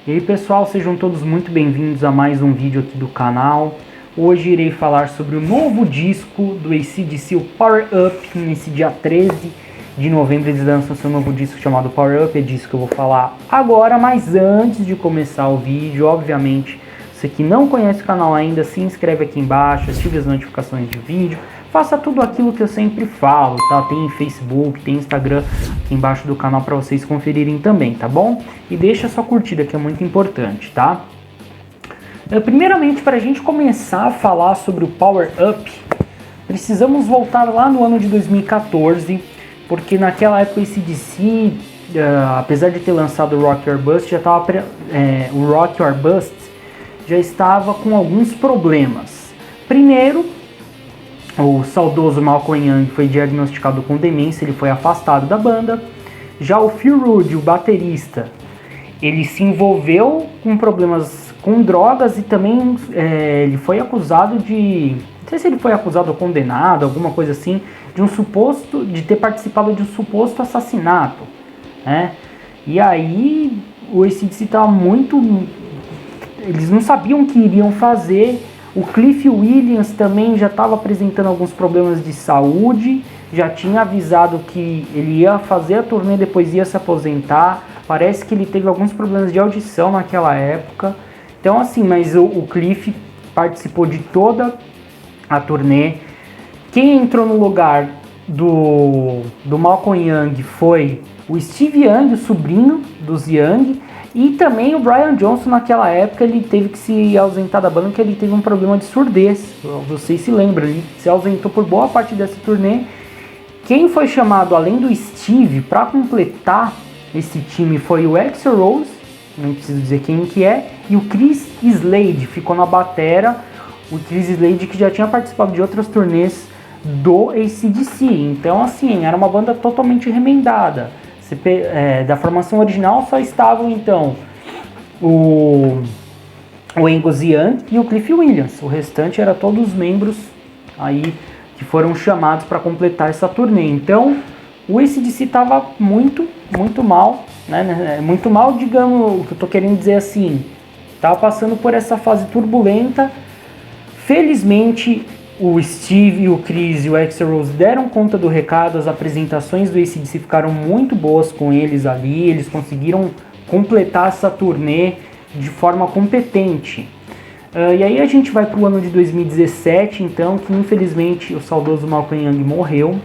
E aí pessoal, sejam todos muito bem-vindos a mais um vídeo aqui do canal. Hoje irei falar sobre o novo disco do AC/DC, o Power Up. Nesse dia 13 de novembro eles lançam seu novo disco chamado Power Up. É disso que eu vou falar agora, mas antes de começar o vídeo, obviamente, você que não conhece o canal ainda, se inscreve aqui embaixo, ative as notificações de vídeo. Faça tudo aquilo que eu sempre falo, tá? Tem Facebook, tem Instagram aqui embaixo do canal para vocês conferirem também, tá bom? E deixa sua curtida, que é muito importante, tá? Primeiramente, para a gente começar a falar sobre o Power Up, precisamos voltar lá no ano de 2014, porque naquela época o AC/DC, apesar de ter lançado o Rock or Bust, o Rock or Bust já estava com alguns problemas. Primeiro, o saudoso Malcolm Young foi diagnosticado com demência, ele foi afastado da banda. Já o Phil Rudd, o baterista, ele se envolveu com problemas com drogas e também ele foi acusado de, não sei se ele foi acusado ou condenado, alguma coisa assim, de ter participado de um suposto assassinato, né? E aí o AC/DC estava eles não sabiam o que iriam fazer. O Cliff Williams também já estava apresentando alguns problemas de saúde, já tinha avisado que ele ia fazer a turnê, depois ia se aposentar. Parece que ele teve alguns problemas de audição naquela época. Então assim, mas o Cliff participou de toda a turnê. Quem entrou no lugar do Malcolm Young foi o Steve Young, o sobrinho dos Young. E também o Brian Johnson, naquela época, ele teve que se ausentar da banda porque ele teve um problema de surdez. Vocês se lembram, ele se ausentou por boa parte dessa turnê. Quem foi chamado, além do Steve, para completar esse time foi o Axl Rose, não preciso dizer quem que é, e o Chris Slade ficou na batera. O Chris Slade que já tinha participado de outras turnês do AC/DC. Então, assim, era uma banda totalmente remendada. Da formação original só estavam então o Angus Young e o Cliff Williams. O restante era todos os membros aí que foram chamados para completar essa turnê. Então o AC/DC estava muito mal, né? Muito mal, digamos, o que eu tô querendo dizer assim, estava passando por essa fase turbulenta. Felizmente o Steve, o Chris e o Axl Rose deram conta do recado. As apresentações do AC/DC ficaram muito boas com eles ali. Eles conseguiram completar essa turnê de forma competente. E aí a gente vai para o ano de 2017, então, que infelizmente o saudoso Malcolm Young morreu,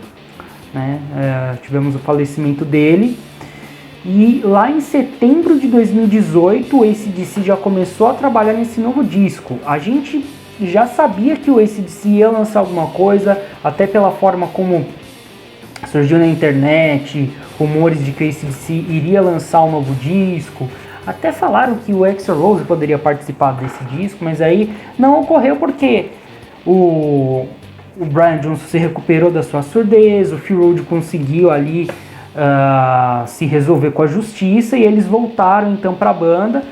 né? Tivemos o falecimento dele. E lá em setembro de 2018 o AC/DC já começou a trabalhar nesse novo disco. A gente já sabia que o AC/DC ia lançar alguma coisa, até pela forma como surgiu na internet, rumores de que o AC/DC iria lançar um novo disco. Até falaram que o Axl Rose poderia participar desse disco, mas aí não ocorreu porque o Brian Johnson se recuperou da sua surdez, o Phil Rudd conseguiu ali se resolver com a justiça e eles voltaram então para a banda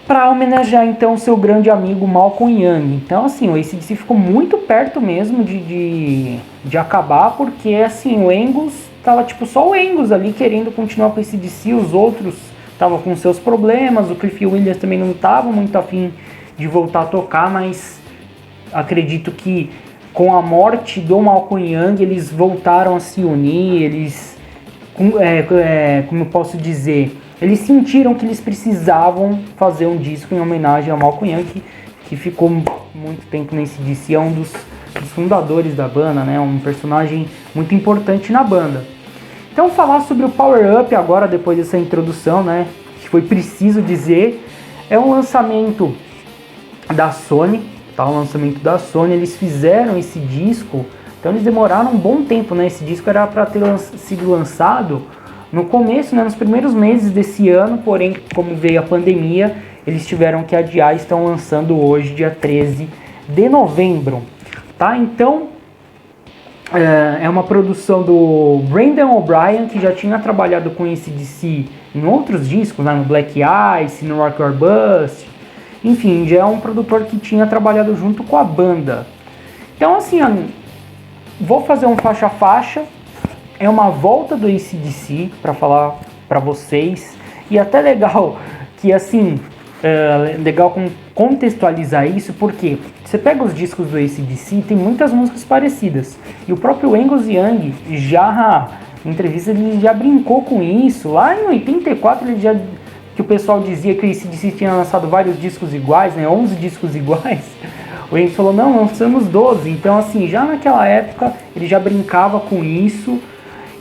para homenagear então seu grande amigo Malcolm Young. Então assim, o AC/DC ficou muito perto mesmo de acabar, porque assim, o Angus tava tipo só o Angus ali querendo continuar com o AC/DC, os outros estavam com seus problemas, o Cliff Williams também não estava muito afim de voltar a tocar, mas acredito que com a morte do Malcolm Young eles voltaram a se unir, eles, como eu posso dizer, eles sentiram que eles precisavam fazer um disco em homenagem ao Malcolm Young, que ficou muito tempo nesse DC, é um dos fundadores da banda, né? Um personagem muito importante na banda. Então falar sobre o Power Up agora, depois dessa introdução, né, que foi preciso dizer, é um lançamento da Sony, tá? Um lançamento da Sony. Eles fizeram esse disco, então eles demoraram um bom tempo, né? Esse disco era para ter sido lançado no começo, né, nos primeiros meses desse ano, porém, como veio a pandemia, eles tiveram que adiar e estão lançando hoje, dia 13 de novembro. Tá? Então, é uma produção do Brendan O'Brien, que já tinha trabalhado com AC/DC em outros discos, né, no Black Ice, no Rock or Bust. Enfim, já é um produtor que tinha trabalhado junto com a banda. Então, assim, vou fazer um faixa a faixa. É uma volta do AC/DC para falar para vocês. E até legal que assim, legal contextualizar isso, porque você pega os discos do AC/DC, tem muitas músicas parecidas, e o próprio Angus Young já, em entrevista, ele já brincou com isso, lá em 84 ele já, que o pessoal dizia que o AC/DC tinha lançado vários discos iguais, né, 11 discos iguais, o Angus falou, não, lançamos 12, então assim, já naquela época ele já brincava com isso,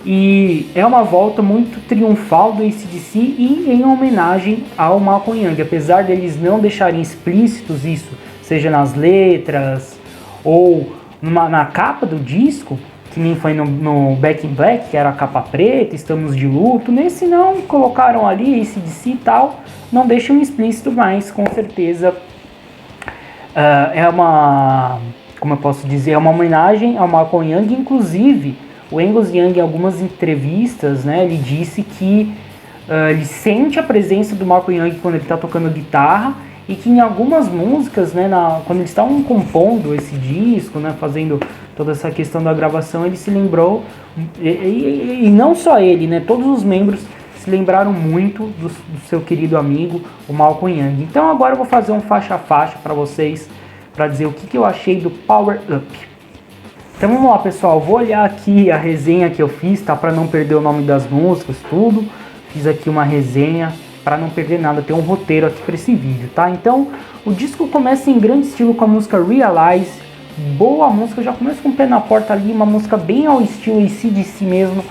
e é uma volta muito triunfal do AC/DC e em homenagem ao Malcolm Young, apesar deles não deixarem explícitos isso, seja nas letras ou na capa do disco, que nem foi no Back in Black, que era a capa preta, Estamos de Luto, nesse não colocaram ali AC/DC e tal, não deixam explícito, mas com certeza é uma, como eu posso dizer, é uma homenagem ao Malcolm Young. Inclusive o Angus Young, em algumas entrevistas, né, ele disse que ele sente a presença do Malcolm Young quando ele está tocando guitarra, e que em algumas músicas, né, quando eles estavam compondo esse disco, né, fazendo toda essa questão da gravação, ele se lembrou, e não só ele, né, todos os membros se lembraram muito do seu querido amigo, o Malcolm Young. Então agora eu vou fazer um faixa a faixa para vocês, para dizer o que eu achei do Power Up. Então vamos lá, pessoal, vou olhar aqui a resenha que eu fiz, tá, para não perder o nome das músicas, tudo. Fiz aqui uma resenha para não perder nada, tem um roteiro aqui para esse vídeo, tá? Então, o disco começa em grande estilo com a música Realize, boa música, já começa com o pé na porta ali, uma música bem ao estilo AC/DC mesmo.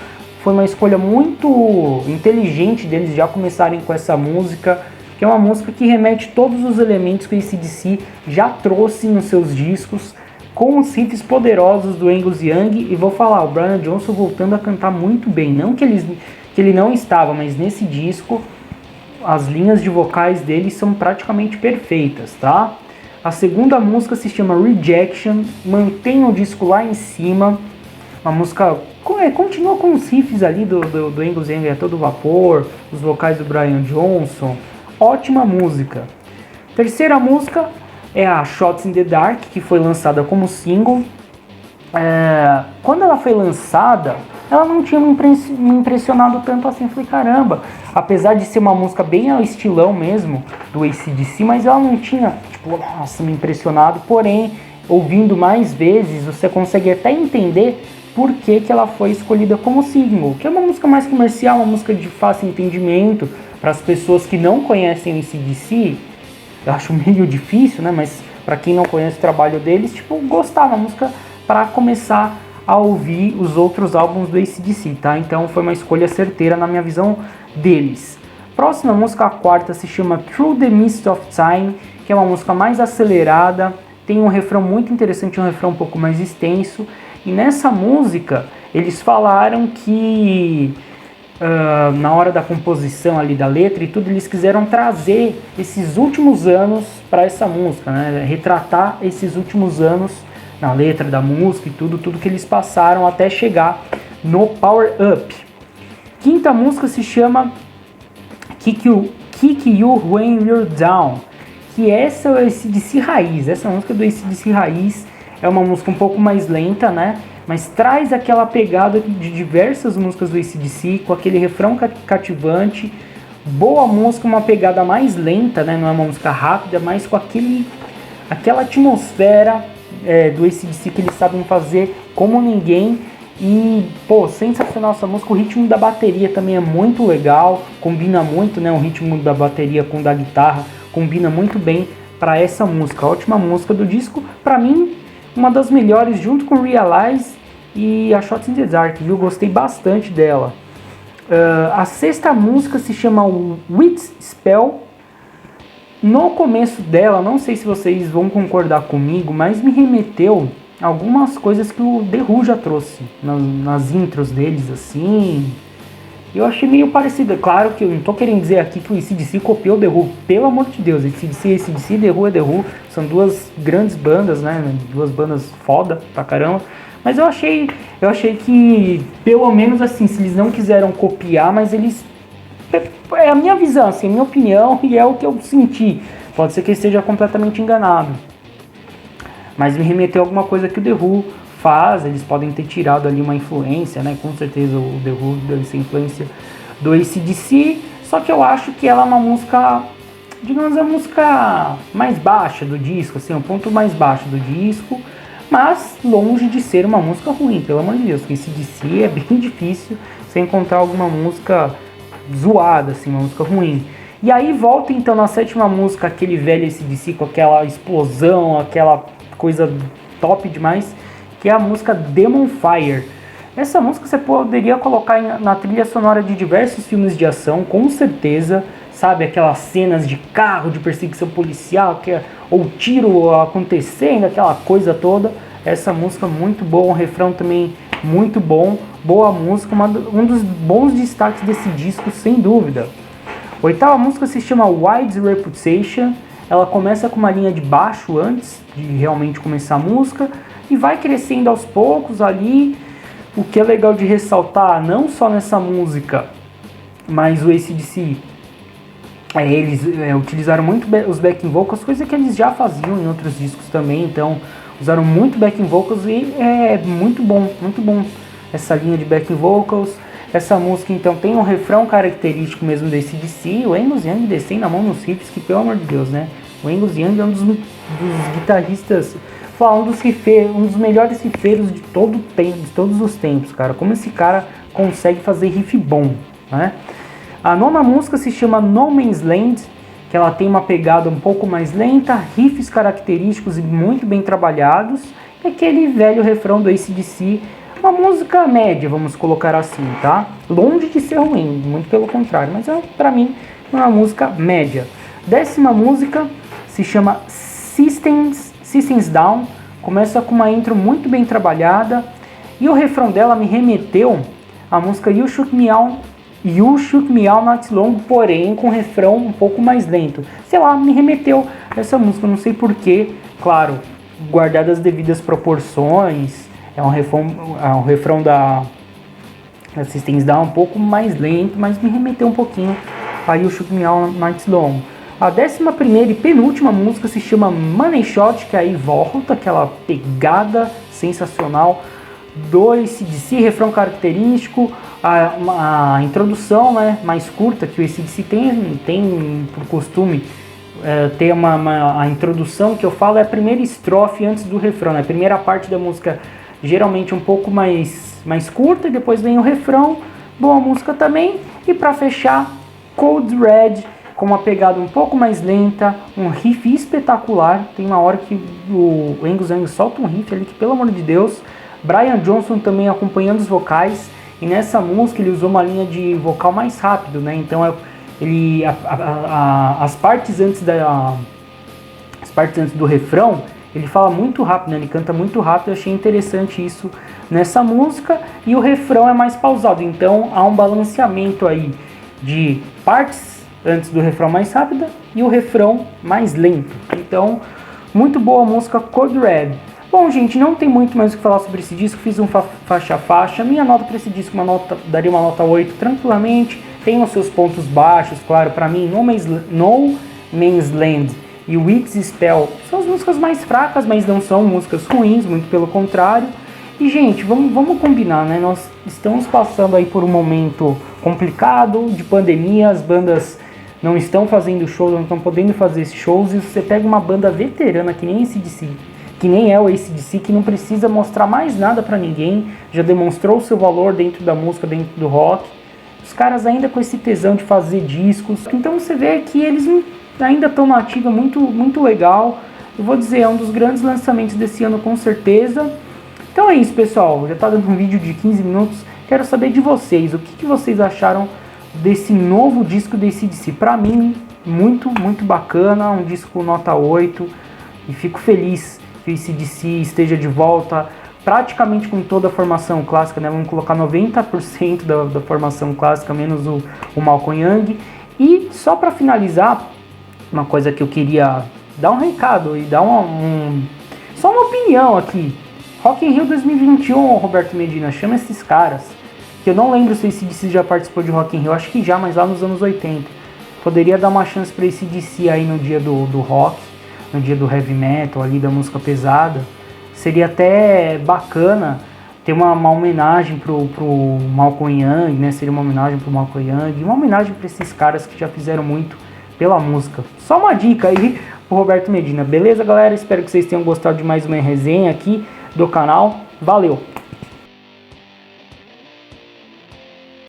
Foi uma escolha muito inteligente deles já começarem com essa música, que é uma música que remete todos os elementos que o AC/DC já trouxe nos seus discos, com os riffs poderosos do Angus Young, e vou falar, o Brian Johnson voltando a cantar muito bem, não que ele não estava, mas nesse disco as linhas de vocais dele são praticamente perfeitas, tá? A segunda música se chama Rejection, mantém o disco lá em cima, uma música continua com os riffs ali do Angus Young a todo vapor, os vocais do Brian Johnson, ótima música. Terceira música é a Shots in the Dark, que foi lançada como single. Quando ela foi lançada, ela não tinha me impressionado tanto assim. Falei, caramba, apesar de ser uma música bem ao estilão mesmo do AC/DC, mas ela não tinha, tipo, nossa, me impressionado. Porém, ouvindo mais vezes, você consegue até entender por que ela foi escolhida como single, que é uma música mais comercial, uma música de fácil entendimento para as pessoas que não conhecem o AC/DC. Eu acho meio difícil, né? Mas para quem não conhece o trabalho deles, tipo, gostar da música para começar a ouvir os outros álbuns do AC/DC, tá? Então foi uma escolha certeira na minha visão deles. Próxima música, a quarta, se chama Through the Mist of Time, que é uma música mais acelerada, tem um refrão muito interessante, um refrão um pouco mais extenso, e nessa música eles falaram que na hora da composição ali da letra e tudo, eles quiseram trazer esses últimos anos para essa música, né? Retratar esses últimos anos na letra da música e tudo que eles passaram até chegar no Power Up. Quinta música se chama Kick You When You're Down, que essa é o AC/DC Raiz. Essa música do AC/DC Raiz é uma música um pouco mais lenta, né? Mas traz aquela pegada de diversas músicas do AC/DC, com aquele refrão cativante, boa música, uma pegada mais lenta, né? Não é uma música rápida, mas com aquela atmosfera do AC/DC que eles sabem fazer como ninguém. E, pô, sensacional essa música. O ritmo da bateria também é muito legal, combina muito, né? O ritmo da bateria com o da guitarra combina muito bem para essa música. Ótima música do disco, para mim uma das melhores, junto com Realize e a Shots in the Dark, viu? Gostei bastante dela. A sexta música se chama Witch Spell. No começo dela, não sei se vocês vão concordar comigo, mas me remeteu a algumas coisas que o The Who já trouxe nas intros deles, assim. Eu achei meio parecido. Claro que eu não tô querendo dizer aqui que o AC/DC copiou o The Who, pelo amor de Deus. AC/DC, The Who é The Who, são duas grandes bandas, né? Duas bandas foda pra caramba. Mas eu achei que, pelo menos assim, se eles não quiseram copiar, mas eles... É a minha visão, assim, a minha opinião, e é o que eu senti. Pode ser que eu esteja completamente enganado. Mas me remeteu a alguma coisa que o The Who faz, eles podem ter tirado ali uma influência, né? Com certeza o The Who deve ser influência do AC/DC, só que eu acho que ela é uma música digamos, a música mais baixa do disco, assim, o ponto mais baixo do disco, mas longe de ser uma música ruim, pelo amor de Deus, porque AC/DC é bem difícil você encontrar alguma música zoada, assim, uma música ruim. E aí volta então na sétima música, aquele velho AC/DC com aquela explosão, aquela coisa top demais, que é a música Demon Fire. Essa música você poderia colocar na trilha sonora de diversos filmes de ação, com certeza, sabe? Aquelas cenas de carro, de perseguição policial, ou tiro acontecendo, aquela coisa toda. Essa música muito boa, um refrão também muito bom, boa música, um dos bons destaques desse disco, sem dúvida. A oitava música se chama Wide Reputation. Ela começa com uma linha de baixo antes de realmente começar a música e vai crescendo aos poucos ali. O que é legal de ressaltar, não só nessa música, mas o AC/DC, eles utilizaram muito os backing vocals, coisa que eles já faziam em outros discos também, então usaram muito backing vocals e é muito bom essa linha de backing vocals. Essa música então tem um refrão característico mesmo do AC/DC, o Angus Young descendo a mão nos riffs, que pelo amor de Deus, né? O Angus Young é um dos guitarristas, um dos melhores riffeiros de todos os tempos, cara. Como esse cara consegue fazer riff bom, né? A nona música se chama No Man's Land, que ela tem uma pegada um pouco mais lenta, riffs característicos e muito bem trabalhados. E aquele velho refrão do AC/DC, uma música média, vamos colocar assim, tá? Longe de ser ruim, muito pelo contrário, mas pra mim é uma música média. Décima música se chama Systems Down, começa com uma intro muito bem trabalhada e o refrão dela me remeteu à música You Shook Me All Night Long, porém com um refrão um pouco mais lento. Sei lá, me remeteu a essa música, não sei porquê, claro, guardadas as devidas proporções, é um refrão da Systems Down um pouco mais lento, mas me remeteu um pouquinho a You Shook Me All Night Long. A 11ª e penúltima música se chama Money Shot, que aí volta aquela pegada sensacional do AC/DC, refrão característico, a introdução, né, mais curta, que o AC/DC tem por costume ter a introdução que eu falo é a primeira estrofe antes do refrão, né, a primeira parte da música geralmente um pouco mais curta e depois vem o refrão, boa música também, e para fechar, Cold Red, com uma pegada um pouco mais lenta, um riff espetacular. Tem uma hora que o Angus Young solta um riff ali que, pelo amor de Deus, Brian Johnson também acompanhando os vocais, e nessa música ele usou uma linha de vocal mais rápido, né? Então as partes antes do refrão, ele fala muito rápido, né? Ele canta muito rápido. Eu achei interessante isso nessa música, e o refrão é mais pausado, então há um balanceamento aí de partes antes do refrão mais rápida e o refrão mais lento. Então, muito boa a música Code Red. Bom, gente, não tem muito mais o que falar sobre esse disco, fiz um faixa a faixa. Minha nota para esse disco daria uma nota 8 tranquilamente. Tem os seus pontos baixos, claro, para mim, No Man's Land e Weeks Spell são as músicas mais fracas, mas não são músicas ruins, muito pelo contrário. E, gente, vamos combinar, né? Nós estamos passando aí por um momento complicado de pandemia, as bandas não estão fazendo shows, não estão podendo fazer shows, e você pega uma banda veterana que nem AC/DC, que nem é o AC/DC, que não precisa mostrar mais nada pra ninguém, já demonstrou o seu valor dentro da música, dentro do rock, os caras ainda com esse tesão de fazer discos, então você vê que eles ainda estão na ativa, muito legal. Eu vou dizer, é um dos grandes lançamentos desse ano com certeza. Então é isso, pessoal, já tá dando um vídeo de 15 minutos, quero saber de vocês, o que vocês acharam desse novo disco do AC/DC. Pra mim, muito bacana, um disco nota 8, e fico feliz que o AC/DC esteja de volta, praticamente com toda a formação clássica, né? Vamos colocar 90% da formação clássica, menos o Malcolm Young. E só para finalizar, uma coisa que eu queria dar um recado e dar só uma opinião aqui. Rock in Rio 2021, Roberto Medina, chama esses caras, que eu não lembro se o AC/DC já participou de Rock in Rio, acho que já, mas lá nos anos 80. Poderia dar uma chance para esse AC/DC aí no dia do rock, no dia do heavy metal, ali da música pesada. Seria até bacana ter uma homenagem pro Malcolm Young, né? Seria uma homenagem pro Malcolm Young, uma homenagem para esses caras que já fizeram muito pela música. Só uma dica aí pro Roberto Medina. Beleza, galera? Espero que vocês tenham gostado de mais uma resenha aqui do canal. Valeu!